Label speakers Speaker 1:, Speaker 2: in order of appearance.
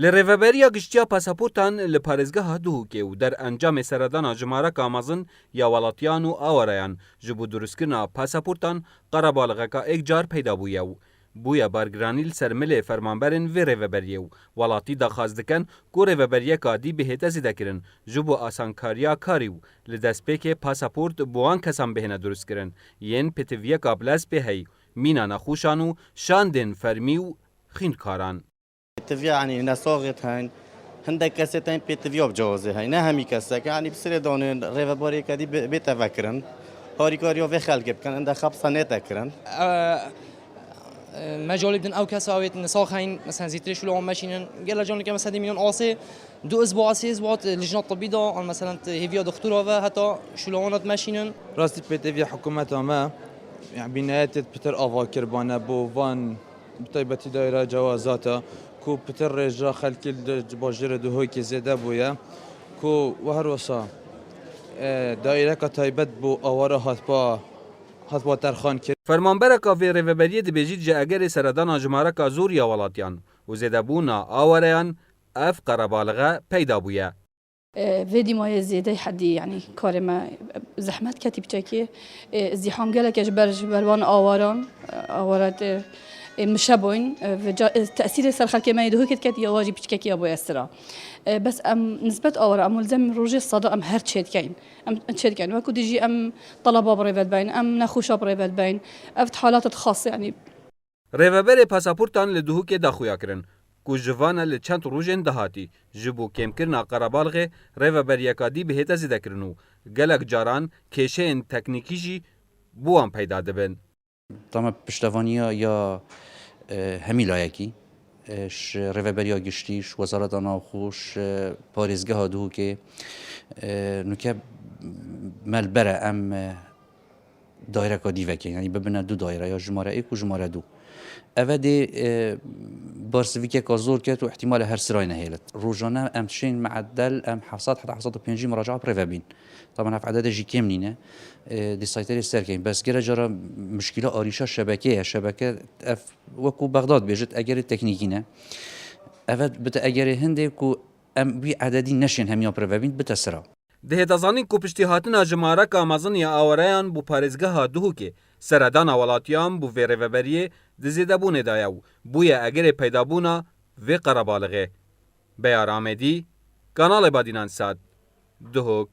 Speaker 1: لریوبریا گشتیا پاسپورتان لپارێزگەها دووکێ و دەرئەنجامێ سەردانا ژمارەکە مەزن یا وڵاتیان و ئاوەرەیان ji bo durustkirina pasapûrtan qerebalixeka ekcar peyda bûye û bûye bargiranî li ser milê fermanberên vê rêveberiyê û welatî daxwaz dikin ku rêveberiyeka dî bihête zêdekirin ji bo asankariya karî û li destpêkê pasaport bi wan kesan bihêne durustkirin yên pêtiviyeka bilez pê hey mîna nexweşan û şandên fermî û xînkaran.
Speaker 2: تفيا يعني نساغت هين هندك كاسيتين بيتفيا بجوازي هاي نهمي كاسك يعني بصير دون ريفا بوري كدي بيتفكرن هاري كاريو في خلق كان عندها خبصة نتكرن
Speaker 3: مجال بدن او كساويت نساخ هين مثلا زيتري شو لو ماشينن قال جون كم مثلا مليون آسي 2 اسبوع 3 اسبوع لجنه الطبيه دا مثلا هيفيا دكتوره حتى شو لو ماشينن
Speaker 4: راستي بيتفيا حكومه ما يعني بنهايه بتر افاكر بانا بو فان بطيبتي دايره جوازاته کو پتر رجا خلکی باجر دوهایی که زده بوده کو و هر وسا دایره که تایبت بو آواره هات با ترخان کرد.
Speaker 1: فرمانبرکا وی ریوبریه دبیجید جه اگر سردان جمارکا زور یا ولاتیان و زده بونا آوارهان اف قربالغه پیدا بوده.
Speaker 5: فيدي ما زيادة حدي يعني كارما زحمت كتيب تاكي ازدحام قالك اجبر بروان آوارات مشابوين تأثير سرخل كما يدهو كت يواجب بشكاكي أبو يسرا بس نسبة أورا ملزم روجي الصدى هر تشيد كاين تشيد كاين وكو ديجي طلبة بريفات باين نخوشة بريفات باين أفت حالات خاصة يعني
Speaker 1: ریوبری پاسپورتان لدهو که داخویا کرن کو جوانه ل چند روزن دهاتی جبو کم کرنا قربالغه ریوبری کادی بهته زده کرنو گلک جاران کشین تکنیکی جی بوان پیدا دبن.
Speaker 6: طبعا پشتوانیا یا همی لایکی ش ریوبریا گشتیش وزارت ناوخوش پارێزگەها دوو کێ نوکە مەلبەرە ئەم دایرەکە دیڤەکە یعنی ببنە دوو دایرە یا ژمارە ئێک و ژمارە دوو ئەvە دێ بارسڤیکێکا زۆر کێت و احتیمالە هەر سرای نەهێلت ڕۆژانە ئەم تشین معدل ئەم 700 حتى 750 مراجعة بريفا بين طبعا هف عدد كم نينه دي سايتري سيركين بس جرى جرى مشكله اريشا شبكه اف وكو بغداد بيجت اجر تكنيكينا افد بتا اجر هندكو ام بي عددي نشين هم يا بريفا بين بتسرا
Speaker 1: ده دزانین کو پشتیهاتنا جمارک آمازن یا آوریان بو پارێزگەها دوو که سردان ولاتیان بو وی ریوبریه دزیده بونه دایو بوی اگر پیدا بونا وی قربالغه بیار آمدی کانال بادینان ساد دهوک